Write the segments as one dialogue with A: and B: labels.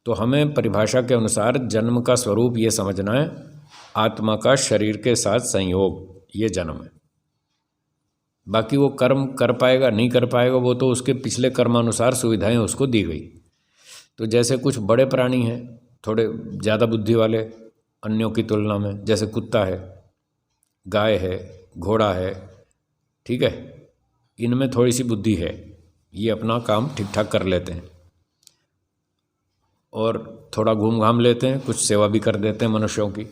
A: तो हमें परिभाषा के अनुसार जन्म का स्वरूप ये समझना है, आत्मा का शरीर के साथ संयोग, ये जन्म है। बाकी वो कर्म कर पाएगा नहीं कर पाएगा वो तो उसके पिछले कर्मानुसार सुविधाएं उसको दी गई। तो जैसे कुछ बड़े प्राणी हैं थोड़े ज़्यादा बुद्धि वाले अन्यों की तुलना में, जैसे कुत्ता है, गाय है, घोड़ा है, ठीक है, इनमें थोड़ी सी बुद्धि है, ये अपना काम ठीक ठाक कर लेते हैं और थोड़ा घूम घाम लेते हैं, कुछ सेवा भी कर देते हैं मनुष्यों की।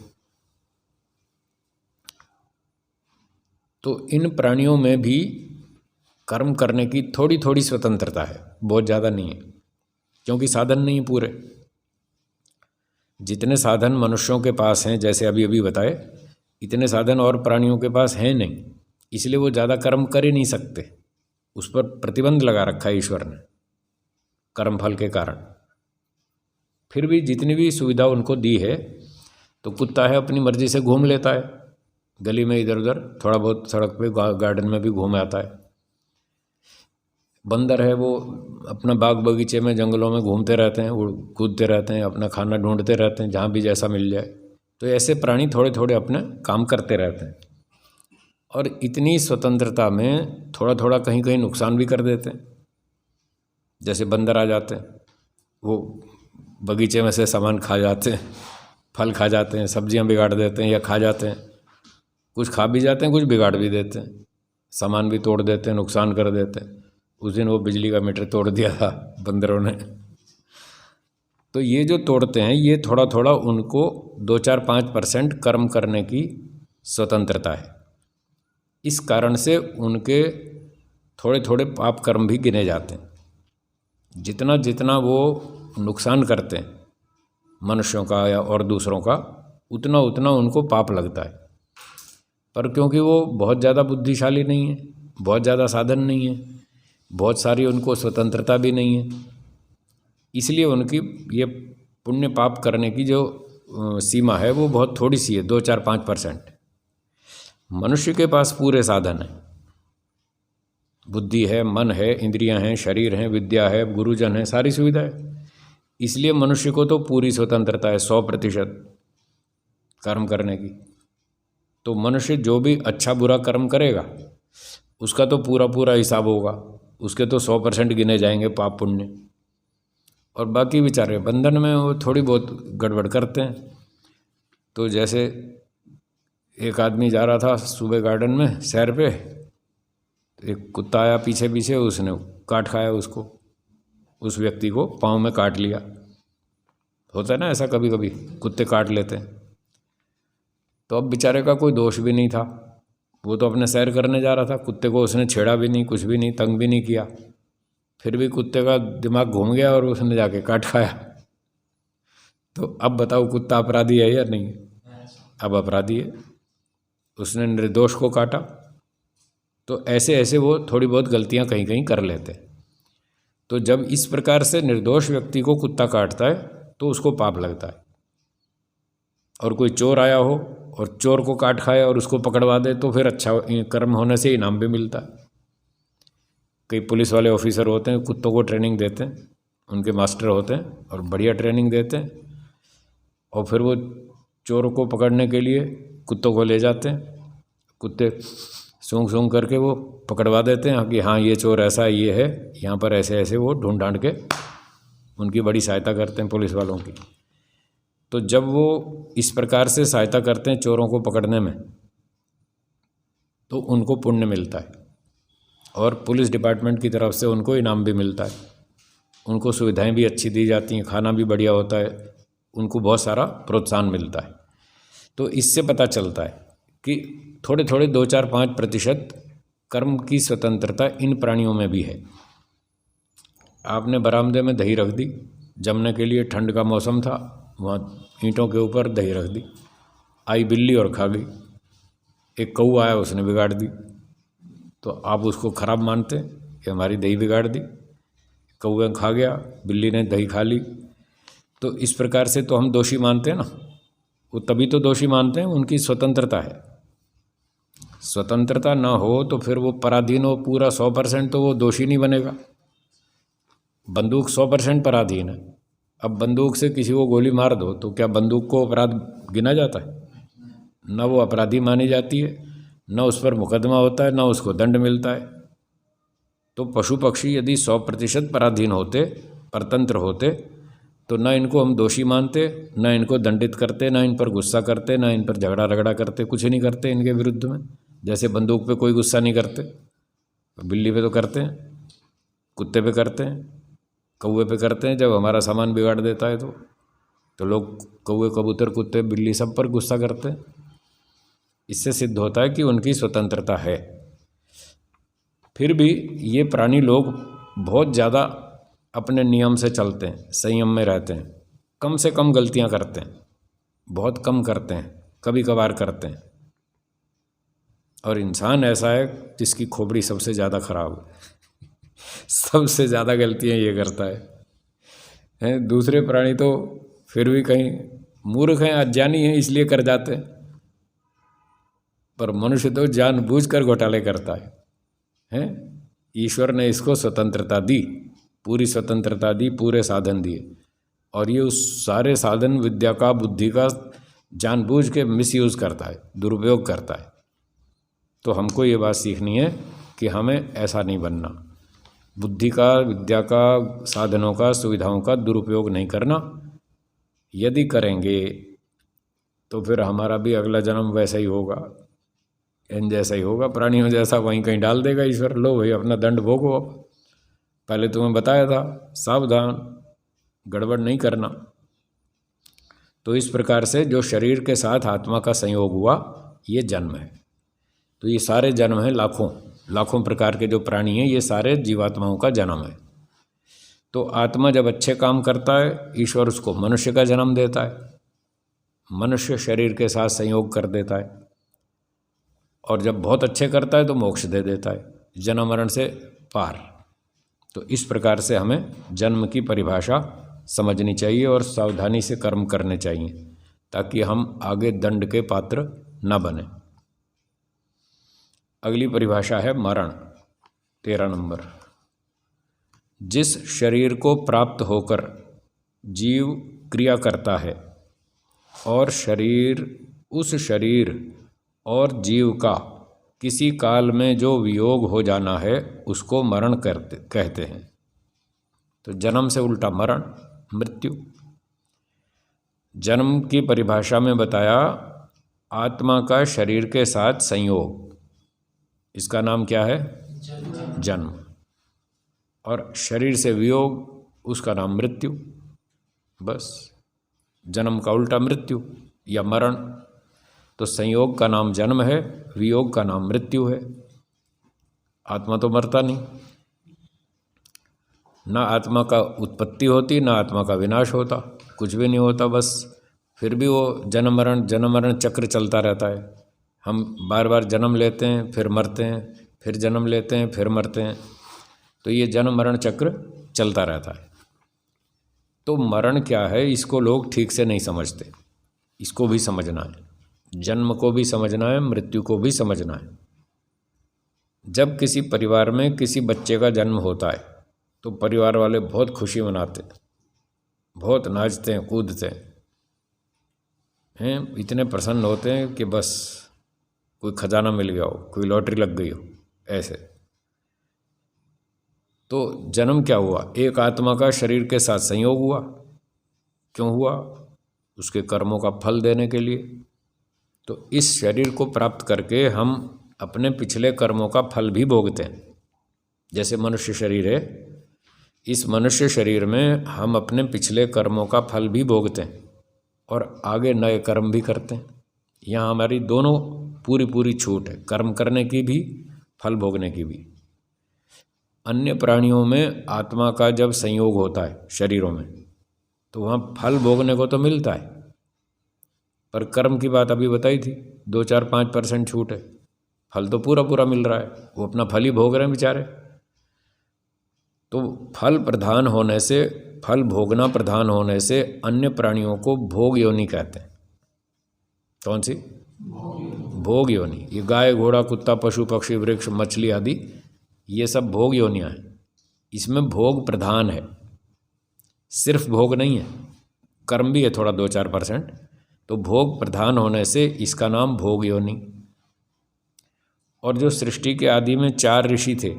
A: तो इन प्राणियों में भी कर्म करने की थोड़ी थोड़ी स्वतंत्रता है, बहुत ज़्यादा नहीं है, क्योंकि साधन नहीं पूरे। जितने साधन मनुष्यों के पास हैं, जैसे अभी अभी बताए, इतने साधन और प्राणियों के पास हैं नहीं, इसलिए वो ज़्यादा कर्म कर ही नहीं सकते। उस पर प्रतिबंध लगा रखा है ईश्वर ने कर्म फल के कारण। फिर भी जितनी भी सुविधा उनको दी है, तो कुत्ता है अपनी मर्जी से घूम लेता है गली में इधर उधर, थोड़ा बहुत सड़क पे गार्डन में भी घूम आता है। बंदर है वो अपना बाग बगीचे में जंगलों में घूमते रहते हैं, कूदते रहते हैं, अपना खाना ढूंढते रहते हैं जहाँ भी जैसा मिल जाए। तो ऐसे प्राणी थोड़े थोड़े अपने काम करते रहते हैं और इतनी स्वतंत्रता में थोड़ा थोड़ा कहीं कहीं नुकसान भी कर देते हैं। जैसे बंदर आ जाते हैं, वो बगीचे में से सामान खा जाते हैं, फल खा जाते हैं, सब्जियां बिगाड़ देते हैं या खा जाते हैं, कुछ खा भी जाते हैं, कुछ बिगाड़ भी देते हैं, सामान भी तोड़ देते हैं, नुकसान कर देते हैं। उस दिन वो बिजली का मीटर तोड़ दिया था बंदरों ने। तो ये जो तोड़ते हैं, ये थोड़ा थोड़ा उनको 2-4-5% कर्म करने की स्वतंत्रता है। इस कारण से उनके थोड़े थोड़े पाप कर्म भी गिने जाते हैं। जितना जितना वो नुकसान करते हैं मनुष्यों का या और दूसरों का, उतना उतना उनको पाप लगता है। पर क्योंकि वो बहुत ज़्यादा बुद्धिशाली नहीं है, बहुत ज़्यादा साधन नहीं है, बहुत सारी उनको स्वतंत्रता भी नहीं है, इसलिए उनकी ये पुण्य पाप करने की जो सीमा है वो बहुत थोड़ी सी है, 2-4-5%। मनुष्य के पास पूरे साधन हैं, बुद्धि है, मन है, इंद्रियां हैं, शरीर हैं, विद्या है, गुरुजन है, सारी सुविधा है। इसलिए मनुष्य को तो पूरी स्वतंत्रता है 100% कर्म करने की। तो मनुष्य जो भी अच्छा बुरा कर्म करेगा उसका तो पूरा पूरा हिसाब होगा, उसके तो 100% गिने जाएंगे पाप पुण्य। और बाकी बेचारे बंधन में वो थोड़ी बहुत गड़बड़ करते हैं। तो जैसे एक आदमी जा रहा था सुबह गार्डन में सैर पे, एक कुत्ता आया पीछे पीछे, उसने काट खाया उसको, उस व्यक्ति को पाँव में काट लिया। होता है ना ऐसा, कभी कभी कुत्ते काट लेते हैं। तो अब बेचारे का कोई दोष भी नहीं था, वो तो अपने सैर करने जा रहा था, कुत्ते को उसने छेड़ा भी नहीं, कुछ भी नहीं, तंग भी नहीं किया। फिर भी कुत्ते का दिमाग घूम गया और उसने जाके काट खाया। तो अब बताओ कुत्ता अपराधी है या नहीं? अब अपराधी है, उसने निर्दोष को काटा। तो ऐसे ऐसे वो थोड़ी बहुत गलतियां कहीं कहीं कर लेते हैं। तो जब इस प्रकार से निर्दोष व्यक्ति को कुत्ता काटता है तो उसको पाप लगता है। और कोई चोर आया हो और चोर को काट खाए और उसको पकड़वा दे तो फिर अच्छा कर्म होने से इनाम भी मिलता है। कई पुलिस वाले ऑफिसर होते हैं, कुत्तों को ट्रेनिंग देते हैं, उनके मास्टर होते हैं और बढ़िया ट्रेनिंग देते हैं, और फिर वो चोरों को पकड़ने के लिए कुत्तों को ले जाते हैं। कुत्ते सूंघ सूंघ करके वो पकड़वा देते हैं कि हाँ ये चोर ऐसा ये है, यहाँ पर ऐसे ऐसे वो ढूंढ ढांड के उनकी बड़ी सहायता करते हैं पुलिस वालों की। तो जब वो इस प्रकार से सहायता करते हैं चोरों को पकड़ने में, तो उनको पुण्य मिलता है और पुलिस डिपार्टमेंट की तरफ से उनको इनाम भी मिलता है, उनको सुविधाएं भी अच्छी दी जाती हैं, खाना भी बढ़िया होता है, उनको बहुत सारा प्रोत्साहन मिलता है। तो इससे पता चलता है कि थोड़े थोड़े 2-4-5% कर्म की स्वतंत्रता इन प्राणियों में भी है। आपने बरामदे में दही रख दी, जमने के लिए ठंड का मौसम था, वहाँ ईंटों के ऊपर दही रख दी, आई बिल्ली और खा गई। एक कौवा आया, उसने बिगाड़ दी। तो आप उसको खराब मानते कि हमारी दही बिगाड़ दी, कौवे खा गया, बिल्ली ने दही खा ली। तो इस प्रकार से तो हम दोषी मानते हैं ना, वो तभी तो दोषी मानते हैं, उनकी स्वतंत्रता है। स्वतंत्रता ना हो तो फिर वो पराधीन हो पूरा 100%, तो वो दोषी नहीं बनेगा। बंदूक 100% पराधीन है, अब बंदूक से किसी को गोली मार दो तो क्या बंदूक को अपराध गिना जाता है? न वो अपराधी मानी जाती है, न उस पर मुकदमा होता है, न उसको दंड मिलता है। तो पशु पक्षी यदि 100% पराधीन होते, परतंत्र होते, तो न इनको हम दोषी मानते, न इनको दंडित करते, न इन पर गुस्सा करते, न इन पर झगड़ा रगड़ा करते, कुछ नहीं करते इनके विरुद्ध में। जैसे बंदूक पे कोई गुस्सा नहीं करते, बिल्ली पे तो करते हैं, कुत्ते पे करते हैं, कौवे पे करते हैं, जब हमारा सामान बिगाड़ देता है तो लोग कौवे, कबूतर, कुत्ते, बिल्ली सब पर गुस्सा करते हैं। इससे सिद्ध होता है कि उनकी स्वतंत्रता है। फिर भी ये प्राणी लोग बहुत ज़्यादा अपने नियम से चलते हैं, संयम में रहते हैं, कम से कम गलतियां करते हैं, बहुत कम करते हैं, कभी कभार करते हैं। और इंसान ऐसा है जिसकी खोपड़ी सबसे ज़्यादा खराब है सबसे ज़्यादा गलतियां ये करता है। दूसरे प्राणी तो फिर भी कहीं मूर्ख हैं, अज्ञानी हैं, इसलिए कर जाते हैं, पर मनुष्य तो जानबूझकर घोटाले करता है। ईश्वर ने इसको स्वतंत्रता दी, पूरी स्वतंत्रता दी, पूरे साधन दिए, और ये उस सारे साधन, विद्या का, बुद्धि का जानबूझ के मिसयूज़ करता है, दुरुपयोग करता है। तो हमको ये बात सीखनी है कि हमें ऐसा नहीं बनना, बुद्धि का, विद्या का, साधनों का, सुविधाओं का दुरुपयोग नहीं करना। यदि करेंगे तो फिर हमारा भी अगला जन्म वैसा ही होगा, इन जैसा ही होगा, प्राणियों जैसा, वहीं कहीं डाल देगा ईश्वर। लो भाई अपना दंड भोगो। अब पहले तुम्हें बताया था, सावधान, गड़बड़ नहीं करना। तो इस प्रकार से जो शरीर के साथ आत्मा का संयोग हुआ, ये जन्म है। तो ये सारे जन्म हैं, लाखों लाखों प्रकार के जो प्राणी हैं, ये सारे जीवात्माओं का जन्म है। तो आत्मा जब अच्छे काम करता है, ईश्वर उसको मनुष्य का जन्म देता है, मनुष्य शरीर के साथ संयोग कर देता है, और जब बहुत अच्छे करता है तो मोक्ष दे देता है, जन्म मरण से पार। तो इस प्रकार से हमें जन्म की परिभाषा समझनी चाहिए और सावधानी से कर्म करने चाहिए, ताकि हम आगे दंड के पात्र न बने। अगली परिभाषा है मरण, 13 नंबर। जिस शरीर को प्राप्त होकर जीव क्रिया करता है और उस शरीर और जीव का किसी काल में जो वियोग हो जाना है, उसको मरण कहते हैं। तो जन्म से उल्टा मरण, मृत्यु। जन्म की परिभाषा में बताया आत्मा का शरीर के साथ संयोग, इसका नाम क्या है? जन्म। और शरीर से वियोग, उसका नाम मृत्यु। बस, जन्म का उल्टा मृत्यु या मरण। तो संयोग का नाम जन्म है, वियोग का नाम मृत्यु है। आत्मा तो मरता नहीं, ना आत्मा का उत्पत्ति होती, ना आत्मा का विनाश होता, कुछ भी नहीं होता। बस फिर भी वो जन्म मरण चक्र चलता रहता है। हम बार बार जन्म लेते हैं, फिर मरते हैं, फिर जन्म लेते हैं, फिर मरते हैं। तो ये जन्म मरण चक्र चलता रहता है। तो मरण क्या है, इसको लोग ठीक से नहीं समझते। इसको भी समझना है, जन्म को भी समझना है, मृत्यु को भी समझना है। जब किसी परिवार में किसी बच्चे का जन्म होता है तो परिवार वाले बहुत खुशी मनाते हैं, बहुत नाचते हैं, कूदते हैं, इतने प्रसन्न होते हैं कि बस कोई खजाना मिल गया हो, कोई लॉटरी लग गई हो, ऐसे। तो जन्म क्या हुआ? एक आत्मा का शरीर के साथ संयोग हुआ। क्यों हुआ? उसके कर्मों का फल देने के लिए। तो इस शरीर को प्राप्त करके हम अपने पिछले कर्मों का फल भी भोगते हैं। जैसे मनुष्य शरीर है, इस मनुष्य शरीर में हम अपने पिछले कर्मों का फल भी भोगते हैं और आगे नए कर्म भी करते हैं। यहाँ हमारी दोनों पूरी छूट है, कर्म करने की भी, फल भोगने की भी। अन्य प्राणियों में आत्मा का जब संयोग होता है शरीरों में, तो वहाँ फल भोगने को तो मिलता है, पर कर्म की बात अभी बताई थी, 2-4-5% छूट है। फल तो पूरा मिल रहा है, वो अपना फल ही भोग रहे हैं बेचारे। तो फल प्रधान होने से, फल भोगना प्रधान होने से अन्य प्राणियों को भोग योनि कहते हैं। कौन सी? भोग योनि। ये गाय, घोड़ा, कुत्ता, पशु, पक्षी, वृक्ष, मछली आदि, ये सब भोग योनियाँ हैं। इसमें भोग प्रधान है। सिर्फ भोग नहीं है, कर्म भी है थोड़ा 2-4%। तो भोग प्रधान होने से इसका नाम भोग योनि। और जो सृष्टि के आदि में 4 ऋषि थे,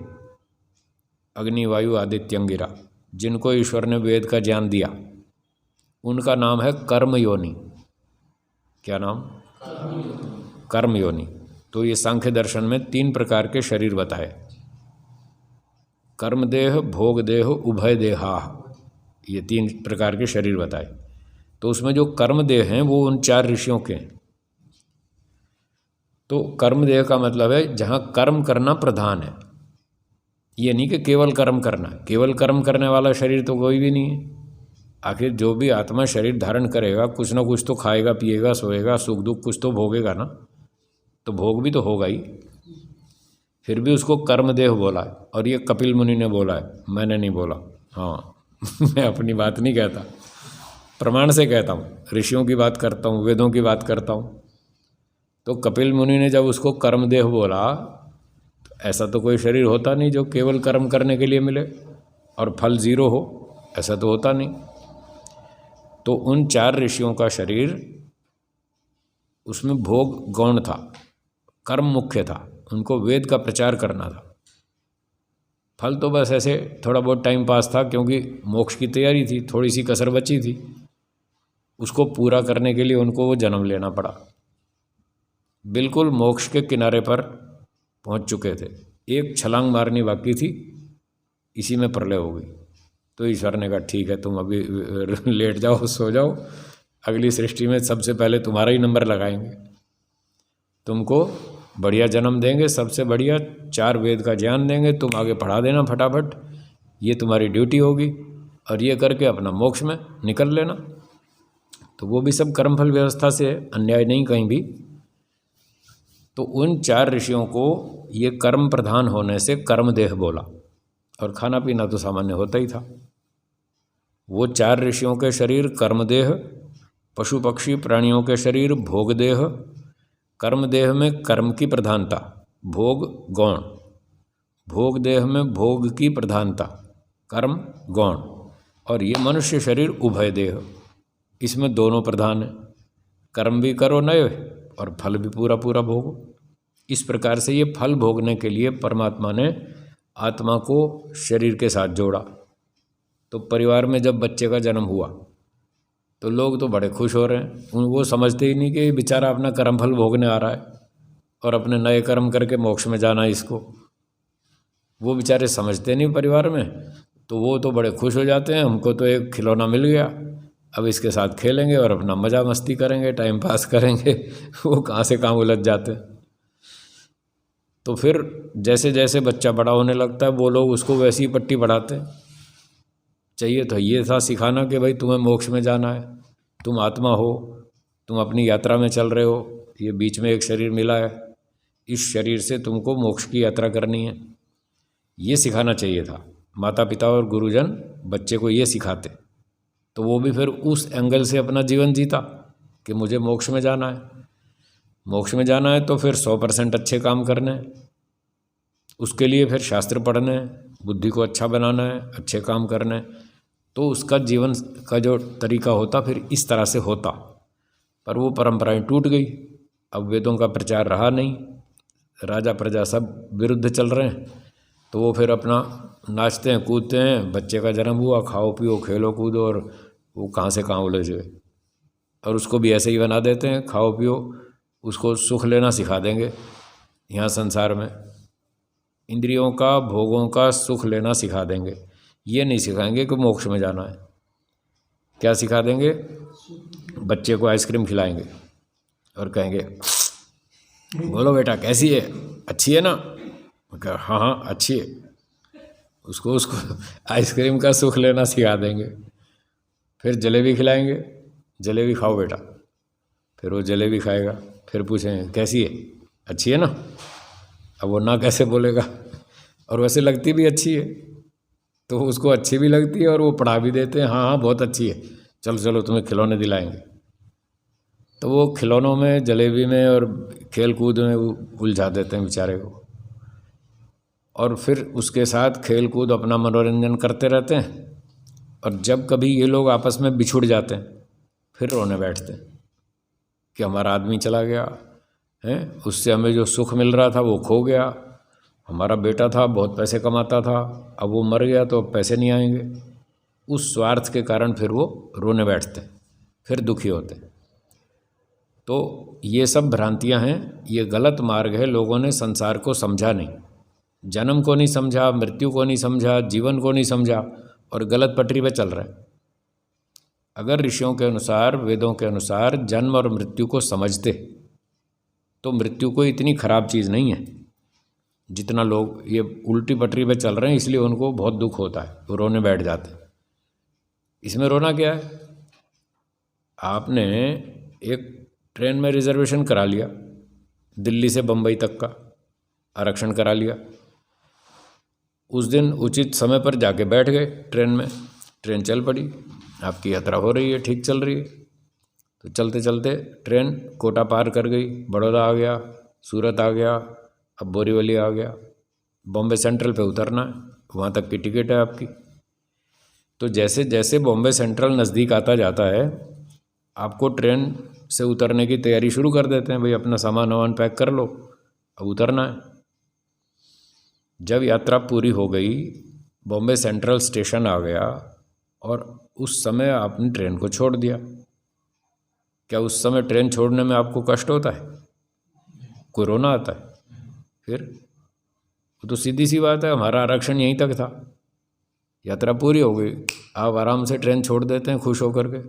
A: अग्नि, वायु, आदित्य, अंगिरा, जिनको ईश्वर ने वेद का ज्ञान दिया, उनका नाम है कर्म योनि। क्या नाम? कर्म योनि। तो ये सांख्य दर्शन में 3 प्रकार के शरीर बताए, कर्मदेह, भोगदेह, उभय देहा, ये 3 प्रकार के शरीर बताए। तो उसमें जो कर्मदेह हैं वो उन 4 ऋषियों के हैं। तो कर्मदेह का मतलब है जहाँ कर्म करना प्रधान है। ये नहीं कि केवल कर्म करना, केवल कर्म करने वाला शरीर तो कोई भी नहीं है। आखिर जो भी आत्मा शरीर धारण करेगा, कुछ ना कुछ तो खाएगा, पिएगा, सोएगा, सुख दुख कुछ तो भोगेगा ना, तो भोग भी तो होगा ही। फिर भी उसको कर्मदेह बोला है। और ये कपिल मुनि ने बोला है, मैंने नहीं बोला। हाँ मैं अपनी बात नहीं कहता, प्रमाण से कहता हूँ, ऋषियों की बात करता हूँ, वेदों की बात करता हूँ। तो कपिल मुनि ने जब उसको कर्मदेह बोला, तो ऐसा तो कोई शरीर होता नहीं जो केवल कर्म करने के लिए मिले और फल 0 हो, ऐसा तो होता नहीं। तो उन 4 ऋषियों का शरीर, उसमें भोग गौण था, कर्म मुख्य था, उनको वेद का प्रचार करना था। फल तो बस ऐसे थोड़ा बहुत टाइम पास था, क्योंकि मोक्ष की तैयारी थी, थोड़ी सी कसर बची थी, उसको पूरा करने के लिए उनको वो जन्म लेना पड़ा। बिल्कुल मोक्ष के किनारे पर पहुंच चुके थे, एक छलांग मारनी बाकी थी, इसी में प्रलय हो गई। तो ईश्वर ने कहा ठीक है, तुम अभी लेट जाओ, सो जाओ, अगली सृष्टि में सबसे पहले तुम्हारा ही नंबर लगाएंगे, तुमको बढ़िया जन्म देंगे, सबसे बढ़िया 4 वेद का ज्ञान देंगे, तुम आगे पढ़ा देना फटाफट, ये तुम्हारी ड्यूटी होगी, और ये करके अपना मोक्ष में निकल लेना। तो वो भी सब कर्मफल व्यवस्था से है, अन्याय नहीं कहीं भी। तो उन 4 ऋषियों को ये कर्म प्रधान होने से कर्मदेह बोला, और खाना पीना तो सामान्य होता ही था। वो 4 ऋषियों के शरीर कर्मदेह, पशु पक्षी प्राणियों के शरीर भोगदेह, कर्मदेह में कर्म की प्रधानता, भोग गौण, भोगदेह में भोग की प्रधानता, कर्म गौण, और ये मनुष्य शरीर उभय देह, इसमें दोनों प्रधान है, कर्म भी करो नए और फल भी पूरा पूरा भोगो। इस प्रकार से ये फल भोगने के लिए परमात्मा ने आत्मा को शरीर के साथ जोड़ा। तो परिवार में जब बच्चे का जन्म हुआ तो लोग तो बड़े खुश हो रहे हैं, वो समझते ही नहीं कि बेचारा अपना कर्म फल भोगने आ रहा है और अपने नए कर्म करके मोक्ष में जाना है इसको, वो बेचारे समझते नहीं परिवार में। तो वो तो बड़े खुश हो जाते हैं, हमको तो एक खिलौना मिल गया, अब इसके साथ खेलेंगे और अपना मज़ा मस्ती करेंगे, टाइम पास करेंगे। वो कहाँ से कहाँ उलझ जाते हैं। तो फिर जैसे जैसे बच्चा बड़ा होने लगता है, वो लोग उसको वैसी ही पट्टी बढ़ाते हैं। चाहिए तो ये था सिखाना कि भाई तुम्हें मोक्ष में जाना है, तुम आत्मा हो, तुम अपनी यात्रा में चल रहे हो, ये बीच में एक शरीर मिला है, इस शरीर से तुमको मोक्ष की यात्रा करनी है, ये सिखाना चाहिए था। माता पिता और गुरुजन बच्चे को ये सिखाते, तो वो भी फिर उस एंगल से अपना जीवन जीता कि मुझे मोक्ष में जाना है। मोक्ष में जाना है तो फिर 100% अच्छे काम करने हैं, उसके लिए फिर शास्त्र पढ़ने हैं, बुद्धि को अच्छा बनाना है, अच्छे काम करने हैं। तो उसका जीवन का जो तरीका होता फिर इस तरह से होता। पर वो परंपराएं टूट गई, अब वेदों का प्रचार रहा नहीं, राजा प्रजा सब विरुद्ध चल रहे हैं। तो वो फिर अपना नाचते हैं, कूदते हैं, बच्चे का जन्म हुआ, खाओ पियो खेलो कूदो, और वो कहाँ से कहाँ उलझ गए। और उसको भी ऐसे ही बना देते हैं, खाओ पियो, उसको सुख लेना सिखा देंगे यहाँ संसार में, इंद्रियों का भोगों का सुख लेना सिखा देंगे। ये नहीं सिखाएंगे कि मोक्ष में जाना है। क्या सिखा देंगे? बच्चे को आइसक्रीम खिलाएंगे और कहेंगे बोलो बेटा कैसी है, अच्छी है ना? हाँ हाँ अच्छी है। उसको आइसक्रीम का सुख लेना सिखा देंगे। फिर जलेबी खिलाएंगे, जलेबी खाओ बेटा, फिर वो जलेबी खाएगा। फिर पूछेंगे कैसी है, अच्छी है ना? अब वो ना कैसे बोलेगा, और वैसे लगती भी अच्छी है, तो उसको अच्छी भी लगती है और वो पढ़ा भी देते हैं, हाँ हाँ बहुत अच्छी है, चलो चलो तुम्हें खिलौने दिलाएंगे। तो वो खिलौनों में, जलेबी में और खेल कूद में उलझा देते हैं बेचारे को, और फिर उसके साथ खेल कूद अपना मनोरंजन करते रहते हैं। और जब कभी ये लोग आपस में बिछुड़ जाते हैं फिर रोने बैठते हैं कि हमारा आदमी चला गया है, उससे हमें जो सुख मिल रहा था वो खो गया, हमारा बेटा था बहुत पैसे कमाता था, अब वो मर गया तो अब पैसे नहीं आएंगे। उस स्वार्थ के कारण फिर वो रोने बैठते हैं, फिर दुखी होते हैं। तो ये सब भ्रांतियां हैं, ये गलत मार्ग है। लोगों ने संसार को समझा नहीं, जन्म को नहीं समझा, मृत्यु को नहीं समझा, जीवन को नहीं समझा और गलत पटरी पे चल रहा है। अगर ऋषियों के अनुसार, वेदों के अनुसार जन्म और मृत्यु को समझते तो मृत्यु कोई इतनी खराब चीज़ नहीं है जितना लोग ये उल्टी पटरी पे चल रहे हैं, इसलिए उनको बहुत दुख होता है, वो रोने बैठ जाते हैं। इसमें रोना क्या है? आपने एक ट्रेन में रिजर्वेशन करा लिया, दिल्ली से बम्बई तक का आरक्षण करा लिया, उस दिन उचित समय पर जाके बैठ गए ट्रेन में, ट्रेन चल पड़ी, आपकी यात्रा हो रही है, ठीक चल रही है। तो चलते चलते ट्रेन कोटा पार कर गई, बड़ौदा आ गया, सूरत आ गया, अब बोरीवली आ गया, बॉम्बे सेंट्रल पे उतरना है, वहाँ तक की टिकट है आपकी। तो जैसे जैसे बॉम्बे सेंट्रल नज़दीक आता जाता है, आपको ट्रेन से उतरने की तैयारी शुरू कर देते हैं, भाई अपना सामान वामान पैक कर लो, अब उतरना है। जब यात्रा पूरी हो गई, बॉम्बे सेंट्रल स्टेशन आ गया और उस समय आपने ट्रेन को छोड़ दिया, क्या उस समय ट्रेन छोड़ने में आपको कष्ट होता है? कोई रोना आता है? फिर वो तो सीधी सी बात है, हमारा आरक्षण यहीं तक था, यात्रा पूरी हो गई, आप आराम से ट्रेन छोड़ देते हैं खुश होकर के,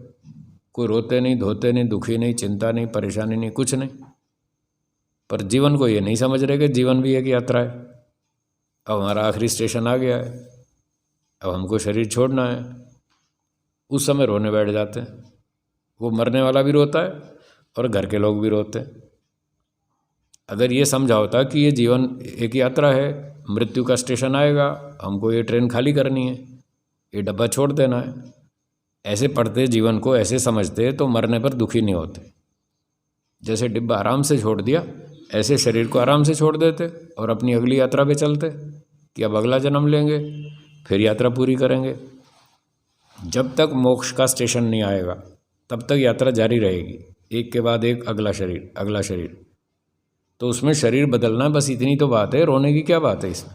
A: कोई रोते नहीं, धोते नहीं, दुखी नहीं, चिंता नहीं, परेशानी नहीं, कुछ नहीं। पर जीवन को ये नहीं समझ रहे कि जीवन भी एक यात्रा है, अब हमारा आखिरी स्टेशन आ गया है, अब हमको शरीर छोड़ना है। उस समय रोने बैठ जाते हैं। वो मरने वाला भी रोता है और घर के लोग भी रोते हैं। अगर ये समझा होता कि ये जीवन एक यात्रा है, मृत्यु का स्टेशन आएगा, हमको ये ट्रेन खाली करनी है, ये डब्बा छोड़ देना है, ऐसे पढ़ते जीवन को, ऐसे समझते तो मरने पर दुखी नहीं होते। जैसे डिब्बा आराम से छोड़ दिया, ऐसे शरीर को आराम से छोड़ देते और अपनी अगली यात्रा पे चलते कि अब अगला जन्म लेंगे, फिर यात्रा पूरी करेंगे। जब तक मोक्ष का स्टेशन नहीं आएगा तब तक यात्रा जारी रहेगी, एक के बाद एक, अगला शरीर, अगला शरीर। तो उसमें शरीर बदलना, बस इतनी तो बात है, रोने की क्या बात है इसमें?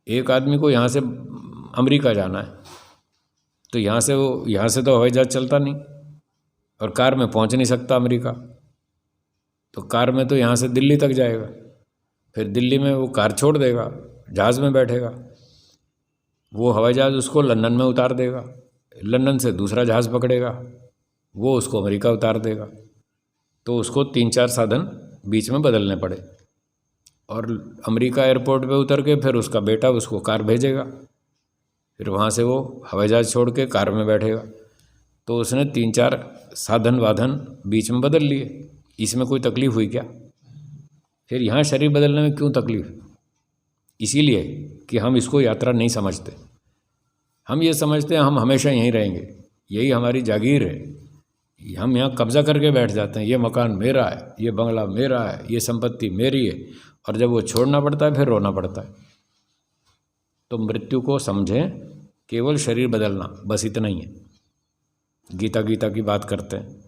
A: एक आदमी को यहाँ से अमेरिका जाना है, तो यहाँ से तो हवाई जहाज चलता नहीं और कार में पहुँच नहीं सकता अमेरिका, तो कार में तो यहाँ से दिल्ली तक जाएगा, फिर दिल्ली में वो कार छोड़ देगा, जहाज़ में बैठेगा, वो हवाई जहाज़ उसको लंदन में उतार देगा, लंदन से दूसरा जहाज़ पकड़ेगा, वो उसको अमेरिका उतार देगा। तो उसको 3-4 साधन बीच में बदलने पड़े और अमेरिका एयरपोर्ट पे उतर के फिर उसका बेटा उसको कार भेजेगा, फिर वहाँ से वो हवाई जहाज़ छोड़ के कार में बैठेगा। तो उसने 3-4 साधन वाधन बीच में बदल लिए। इसमें कोई तकलीफ़ हुई क्या? फिर यहाँ शरीर बदलने में क्यों तकलीफ़? इसीलिए कि हम इसको यात्रा नहीं समझते। हम ये समझते हैं हम हमेशा यहीं रहेंगे, यही हमारी जागीर है, हम यहाँ कब्जा करके बैठ जाते हैं, ये मकान मेरा है, ये बंगला मेरा है, ये संपत्ति मेरी है, और जब वो छोड़ना पड़ता है फिर रोना पड़ता है। तो मृत्यु को समझें, केवल शरीर बदलना, बस इतना ही है। गीता गीता की बात करते हैं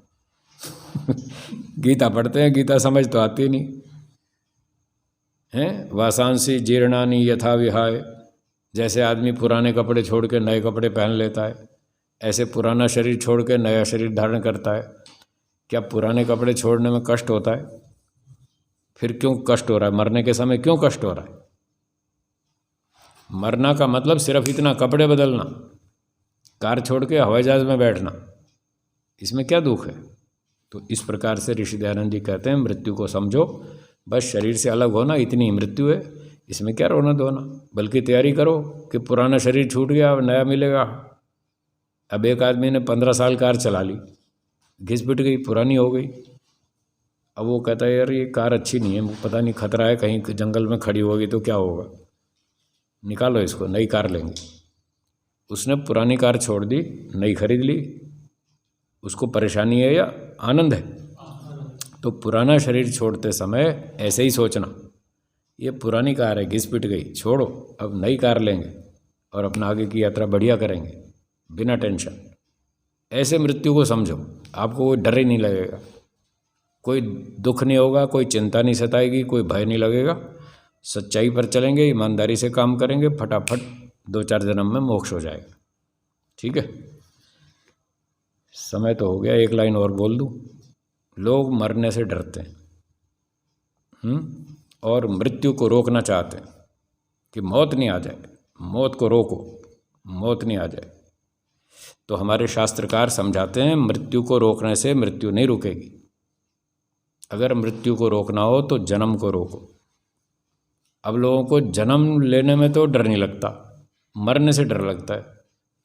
A: गीता पढ़ते हैं, गीता समझ तो आती नहीं हैं। वासांसी जीर्णानि यथा विहाय, जैसे आदमी पुराने कपड़े छोड़ के नए कपड़े पहन लेता है, ऐसे पुराना शरीर छोड़ के नया शरीर धारण करता है। क्या पुराने कपड़े छोड़ने में कष्ट होता है? फिर क्यों कष्ट हो रहा है? मरने के समय क्यों कष्ट हो रहा है? मरना का मतलब सिर्फ इतना, कपड़े बदलना, कार छोड़ के हवाई जहाज में बैठना, इसमें क्या दुख है? तो इस प्रकार से ऋषि दयानंद जी कहते हैं मृत्यु को समझो, बस शरीर से अलग होना इतनी ही मृत्यु है, इसमें क्या रोना धोना, बल्कि तैयारी करो कि पुराना शरीर छूट गया, अब नया मिलेगा। अब एक आदमी ने 15 साल कार चला ली, घिस पिट गई, पुरानी हो गई। अब वो कहता है यार ये कार अच्छी नहीं है, पता नहीं खतरा है, कहीं जंगल में खड़ी होगी तो क्या होगा, निकालो इसको, नई कार लेंगे। उसने पुरानी कार छोड़ दी, नई खरीद ली, उसको परेशानी है या आनंद है? तो पुराना शरीर छोड़ते समय ऐसे ही सोचना, ये पुरानी कार है, घिस पिट गई, छोड़ो, अब नई कार लेंगे और अपना आगे की यात्रा बढ़िया करेंगे। बिना टेंशन। ऐसे मृत्यु को समझो, आपको कोई डर ही नहीं लगेगा, कोई दुख नहीं होगा, कोई चिंता नहीं सताएगी, कोई भय नहीं लगेगा। सच्चाई पर चलेंगे, ईमानदारी से काम करेंगे, फटाफट 2-4 जन्म में मोक्ष हो जाएगा। ठीक है, समय तो हो गया, एक लाइन और बोल दूँ। लोग मरने से डरते हैं और मृत्यु को रोकना चाहते हैं कि मौत नहीं आ जाए, मौत को रोको, मौत नहीं आ जाए। तो हमारे शास्त्रकार समझाते हैं मृत्यु को रोकने से मृत्यु नहीं रुकेगी। अगर मृत्यु को रोकना हो तो जन्म को रोको। अब लोगों को जन्म लेने में तो डर नहीं लगता, मरने से डर लगता है,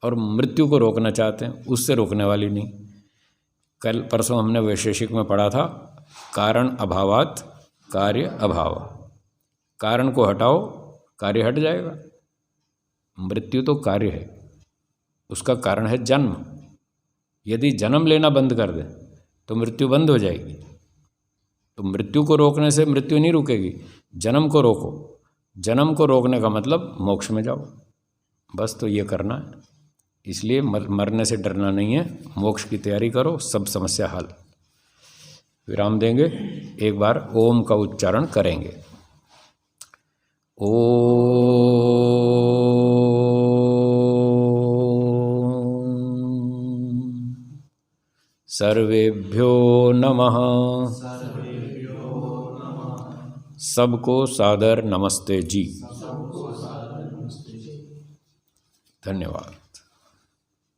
A: और मृत्यु को रोकना चाहते हैं, उससे रोकने वाली नहीं। कल परसों हमने वैशेषिक में पढ़ा था, कारण अभावात कार्य अभाव। कारण को हटाओ, कार्य हट जाएगा। मृत्यु तो कार्य है, उसका कारण है जन्म। यदि जन्म लेना बंद कर दे तो मृत्यु बंद हो जाएगी। तो मृत्यु को रोकने से मृत्यु नहीं रुकेगी, जन्म को रोको। जन्म को रोकने का मतलब मोक्ष में जाओ, बस। तो ये करना है, इसलिए मरने से डरना नहीं है, मोक्ष की तैयारी करो, सब समस्या हल। विराम देंगे, एक बार ओम का उच्चारण करेंगे। सर्वेभ्यो नमः। सबको सादर नमस्ते जी। धन्यवाद।